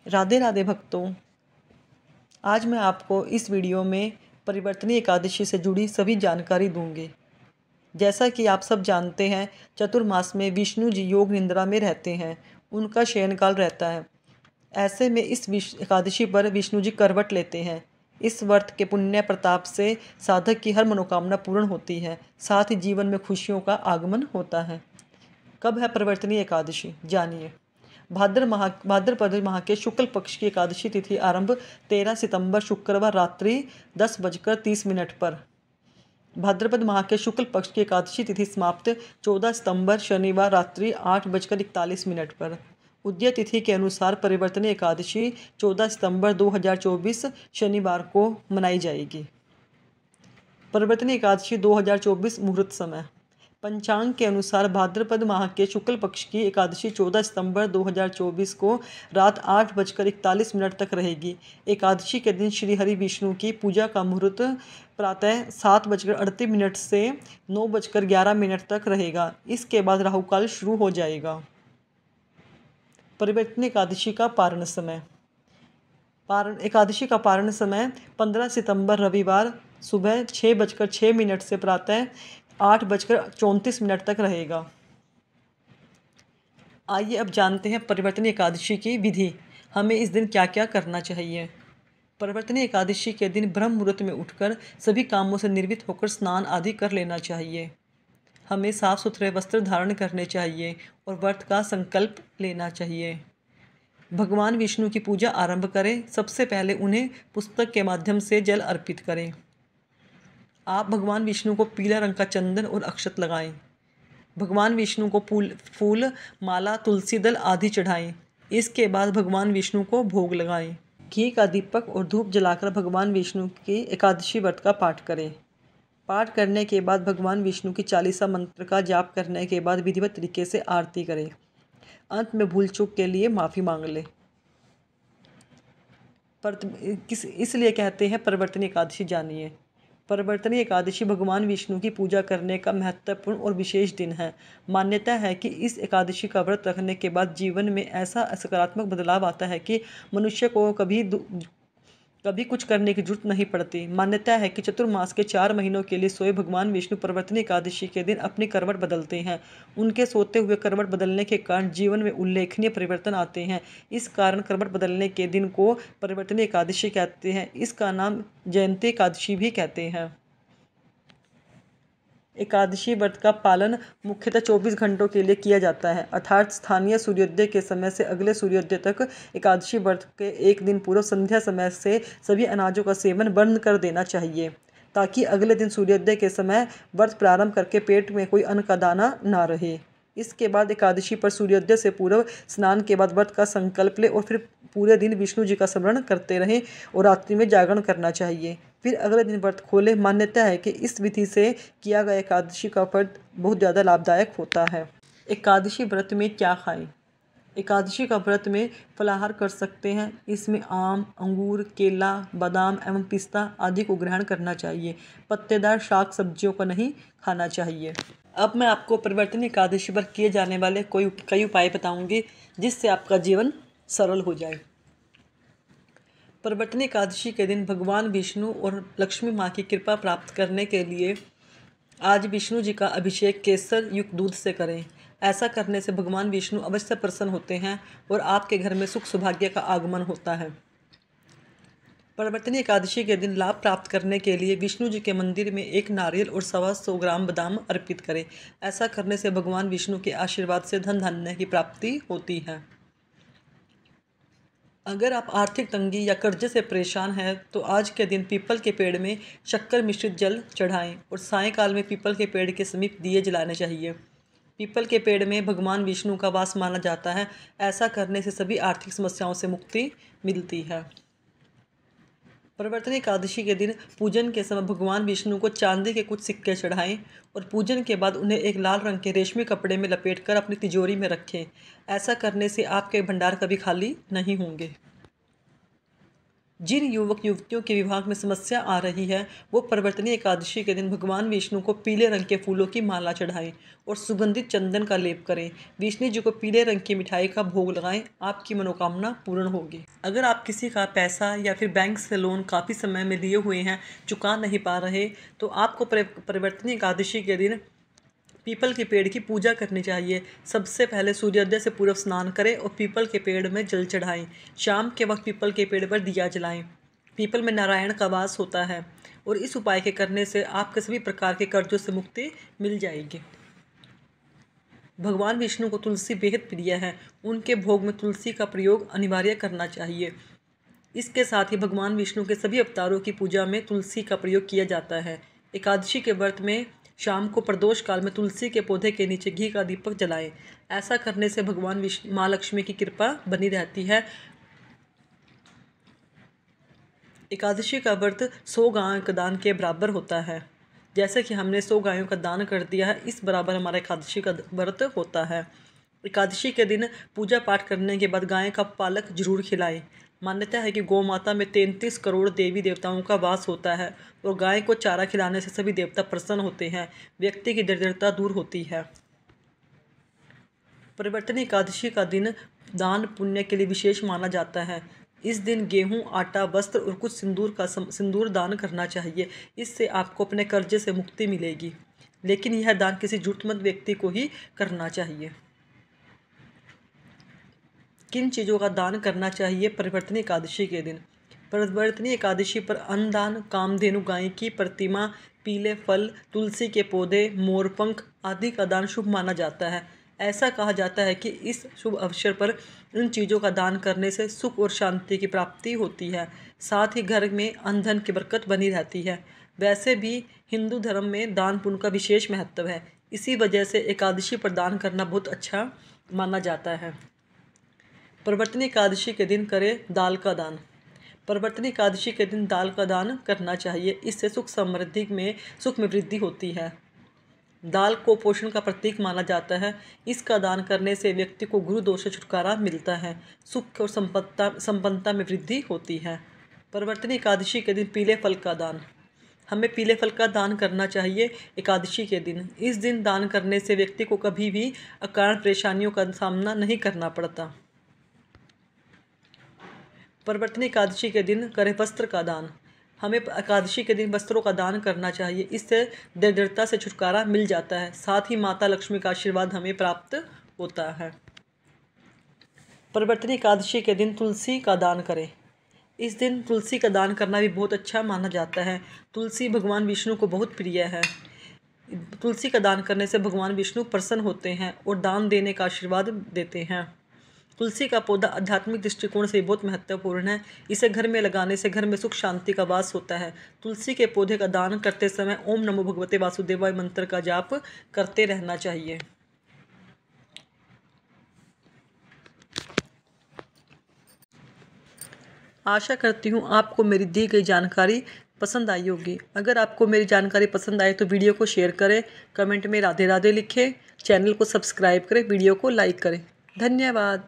राधे राधे भक्तों, आज मैं आपको इस वीडियो में परिवर्तनीय एकादशी से जुड़ी सभी जानकारी दूंगी। जैसा कि आप सब जानते हैं, चतुर्मास में विष्णु जी योग निद्रा में रहते हैं, उनका शयनकाल रहता है। ऐसे में इस एकादशी पर विष्णु जी करवट लेते हैं। इस व्रत के पुण्य प्रताप से साधक की हर मनोकामना पूर्ण होती है, साथ ही जीवन में खुशियों का आगमन होता है। कब है परिवर्तनीय एकादशी, जानिए। भाद्रपद माह के शुक्ल पक्ष की एकादशी तिथि आरंभ 13 सितंबर शुक्रवार रात्रि 10:30 पर। भाद्रपद माह के शुक्ल पक्ष की एकादशी तिथि समाप्त 14 सितंबर शनिवार रात्रि 8:41 पर। उदय तिथि के अनुसार परिवर्तनीय एकादशी 14 सितंबर 2024 शनिवार को मनाई जाएगी। परिवर्तनीय एकादशी 2024 मुहूर्त समय। पंचांग के अनुसार भाद्रपद माह के शुक्ल पक्ष की एकादशी 14 सितंबर 2024 को रात 8:41 तक रहेगी। एकादशी के दिन श्री हरि विष्णु की पूजा का मुहूर्त प्रातः 7:38 से 9:11 तक रहेगा। इसके बाद राहुकाल शुरू हो जाएगा। परिवर्तनीय एकादशी का पारण समय। एकादशी का पारण समय 15 सितंबर रविवार सुबह 6:06 से प्रातः 8:34 तक रहेगा। आइए अब जानते हैं परिवर्तनीय एकादशी की विधि। हमें इस दिन क्या क्या करना चाहिए। परिवर्तनीय एकादशी के दिन ब्रह्म मुहूर्त में उठकर सभी कामों से निर्वृत्त होकर स्नान आदि कर लेना चाहिए। हमें साफ सुथरे वस्त्र धारण करने चाहिए और व्रत का संकल्प लेना चाहिए। भगवान विष्णु की पूजा आरंभ करें। सबसे पहले उन्हें पुस्तक के माध्यम से जल अर्पित करें। आप भगवान विष्णु को पीला रंग का चंदन और अक्षत लगाएं। भगवान विष्णु को फूल माला तुलसी दल आदि चढ़ाएं। इसके बाद भगवान विष्णु को भोग लगाएं। घी का दीपक और धूप जलाकर भगवान विष्णु की एकादशी व्रत का पाठ करें। पाठ करने के बाद भगवान विष्णु की 40 मंत्र का जाप करने के बाद विधिवत तरीके से आरती करें। अंत में भूल चूक के लिए माफ़ी मांग लें। इसलिए कहते हैं परिवर्तनीय एकादशी, जानिए। परिवर्तनीय एकादशी भगवान विष्णु की पूजा करने का महत्वपूर्ण और विशेष दिन है। मान्यता है कि इस एकादशी का व्रत रखने के बाद जीवन में ऐसा सकारात्मक बदलाव आता है कि मनुष्य को कभी कुछ करने की जरूरत नहीं पड़ती। मान्यता है कि चतुर्मास के 4 महीनों के लिए सोए भगवान विष्णु परिवर्तनीय एकादशी के दिन अपनी करवट बदलते हैं। उनके सोते हुए करवट बदलने के कारण जीवन में उल्लेखनीय परिवर्तन आते हैं। इस कारण करवट बदलने के दिन को परिवर्तनीय एकादशी कहते हैं। इसका नाम जयंती एकादशी भी कहते हैं। एकादशी व्रत का पालन मुख्यतः 24 घंटों के लिए किया जाता है, अर्थात स्थानीय सूर्योदय के समय से अगले सूर्योदय तक। एकादशी व्रत के एक दिन पूर्व संध्या समय से सभी अनाजों का सेवन बंद कर देना चाहिए, ताकि अगले दिन सूर्योदय के समय व्रत प्रारंभ करके पेट में कोई अन्न का दाना ना रहे। इसके बाद एकादशी पर सूर्योदय से पूर्व स्नान के बाद व्रत का संकल्प ले और फिर पूरे दिन विष्णु जी का स्मरण करते रहें और रात्रि में जागरण करना चाहिए। फिर अगले दिन व्रत खोले। मान्यता है कि इस विधि से किया गया एकादशी का व्रत बहुत ज़्यादा लाभदायक होता है। एकादशी व्रत में क्या खाएं। एकादशी का व्रत में फलाहार कर सकते हैं। इसमें आम, अंगूर, केला, बादाम एवं पिस्ता आदि को ग्रहण करना चाहिए। पत्तेदार शाक सब्जियों को नहीं खाना चाहिए। अब मैं आपको परिवर्तनीय एकादशी पर किए जाने वाले कई उपाय बताऊंगी, जिससे आपका जीवन सरल हो जाए। परिवर्तनीय एकादशी के दिन भगवान विष्णु और लक्ष्मी माँ की कृपा प्राप्त करने के लिए आज विष्णु जी का अभिषेक केसर युक्त दूध से करें। ऐसा करने से भगवान विष्णु अवश्य प्रसन्न होते हैं और आपके घर में सुख सौभाग्य का आगमन होता है। परिवर्तनीय एकादशी के दिन लाभ प्राप्त करने के लिए विष्णु जी के मंदिर में 1 नारियल और 125 ग्राम बादाम अर्पित करें। ऐसा करने से भगवान विष्णु के आशीर्वाद से धन धान्य की प्राप्ति होती है। अगर आप आर्थिक तंगी या कर्जे से परेशान हैं तो आज के दिन पीपल के पेड़ में शक्कर मिश्रित जल चढ़ाएं और सायंकाल में पीपल के पेड़ के समीप दिए जलाने चाहिए। पीपल के पेड़ में भगवान विष्णु का वास माना जाता है। ऐसा करने से सभी आर्थिक समस्याओं से मुक्ति मिलती है। परिवर्तनीय एकादशी के दिन पूजन के समय भगवान विष्णु को चांदी के कुछ सिक्के चढ़ाएं और पूजन के बाद उन्हें एक लाल रंग के रेशमी कपड़े में लपेटकर अपनी तिजोरी में रखें। ऐसा करने से आपके भंडार कभी खाली नहीं होंगे। जिन युवक युवतियों के विवाह में समस्या आ रही है वो परिवर्तनीय एकादशी के दिन भगवान विष्णु को पीले रंग के फूलों की माला चढ़ाएं और सुगंधित चंदन का लेप करें। विष्णु जी को पीले रंग की मिठाई का भोग लगाएं, आपकी मनोकामना पूर्ण होगी। अगर आप किसी का पैसा या फिर बैंक से लोन काफ़ी समय में लिए हुए हैं, चुका नहीं पा रहे, तो आपको परिवर्तनीय एकादशी के दिन पीपल के पेड़ की पूजा करनी चाहिए। सबसे पहले सूर्योदय से पूर्व स्नान करें और पीपल के पेड़ में जल चढ़ाएं। शाम के वक्त पीपल के पेड़ पर दिया जलाएं। पीपल में नारायण का वास होता है और इस उपाय के करने से आपके सभी प्रकार के कर्जों से मुक्ति मिल जाएगी। भगवान विष्णु को तुलसी बेहद प्रिय है, उनके भोग में तुलसी का प्रयोग अनिवार्य करना चाहिए। इसके साथ ही भगवान विष्णु के सभी अवतारों की पूजा में तुलसी का प्रयोग किया जाता है। एकादशी के व्रत में शाम को प्रदोष काल में तुलसी के पौधे के नीचे घी का दीपक जलाएं। ऐसा करने से भगवान माँ लक्ष्मी की कृपा बनी रहती है। एकादशी का व्रत 100 गायों के दान के बराबर होता है। जैसे कि हमने 100 गायों का दान कर दिया है, इस बराबर हमारा एकादशी का व्रत होता है। एकादशी के दिन पूजा पाठ करने के बाद गाय का पालक जरूर खिलाएं। मान्यता है कि गौ माता में 33 करोड़ देवी देवताओं का वास होता है और गाय को चारा खिलाने से सभी देवता प्रसन्न होते हैं, व्यक्ति की दरिद्रता दूर होती है। परिवर्तनीय एकादशी का दिन दान पुण्य के लिए विशेष माना जाता है। इस दिन गेहूं, आटा, वस्त्र और कुछ सिंदूर दान करना चाहिए। इससे आपको अपने कर्जे से मुक्ति मिलेगी, लेकिन यह दान किसी जरूरतमंद व्यक्ति को ही करना चाहिए। किन चीज़ों का दान करना चाहिए परिवर्तनीय एकादशी के दिन? परिवर्तनीय एकादशी पर अन्नदान, कामधेनु गाय की प्रतिमा, पीले फल, तुलसी के पौधे, मोरपंख आदि का दान शुभ माना जाता है। ऐसा कहा जाता है कि इस शुभ अवसर पर इन चीज़ों का दान करने से सुख और शांति की प्राप्ति होती है। साथ ही घर में अन्न धन की बरकत बनी रहती है। वैसे भी हिंदू धर्म में दान पुण्य का विशेष महत्व है। इसी वजह से एकादशी पर दान करना बहुत अच्छा माना जाता है। परिवर्तनीय एकादशी के दिन करें दाल का दान। परिवर्तनीय एकादशी के दिन दाल का दान करना चाहिए। इससे सुख में वृद्धि होती है। दाल को पोषण का प्रतीक माना जाता है। इसका दान करने से व्यक्ति को गुरु दोष से छुटकारा मिलता है। सुख और संपन्नता में वृद्धि होती है। परिवर्तनीय एकादशी के दिन पीले फल का दान। हमें पीले फल का दान करना चाहिए एकादशी के दिन। इस दिन दान करने से व्यक्ति को कभी भी अकारण परेशानियों का सामना नहीं करना पड़ता। परिवर्तनीय एकादशी के दिन करें वस्त्र का दान। हमें एकादशी के दिन वस्त्रों का दान करना चाहिए। इससे दरिद्रता से छुटकारा मिल जाता है। साथ ही माता लक्ष्मी का आशीर्वाद हमें प्राप्त होता है। परिवर्तनीय एकादशी के दिन तुलसी का दान करें। इस दिन तुलसी का दान करना भी बहुत अच्छा माना जाता है। तुलसी भगवान विष्णु को बहुत प्रिय है। तुलसी का दान करने से भगवान विष्णु प्रसन्न होते हैं और दान देने का आशीर्वाद देते हैं। तुलसी का पौधा आध्यात्मिक दृष्टिकोण से बहुत महत्वपूर्ण है। इसे घर में लगाने से घर में सुख शांति का वास होता है। तुलसी के पौधे का दान करते समय ओम नमो भगवते वासुदेवाय मंत्र का जाप करते रहना चाहिए। आशा करती हूँ आपको मेरी दी गई जानकारी पसंद आई होगी। अगर आपको मेरी जानकारी पसंद आए तो वीडियो को शेयर करें, कमेंट में राधे राधे लिखें, चैनल को सब्सक्राइब करें, वीडियो को लाइक करें। धन्यवाद।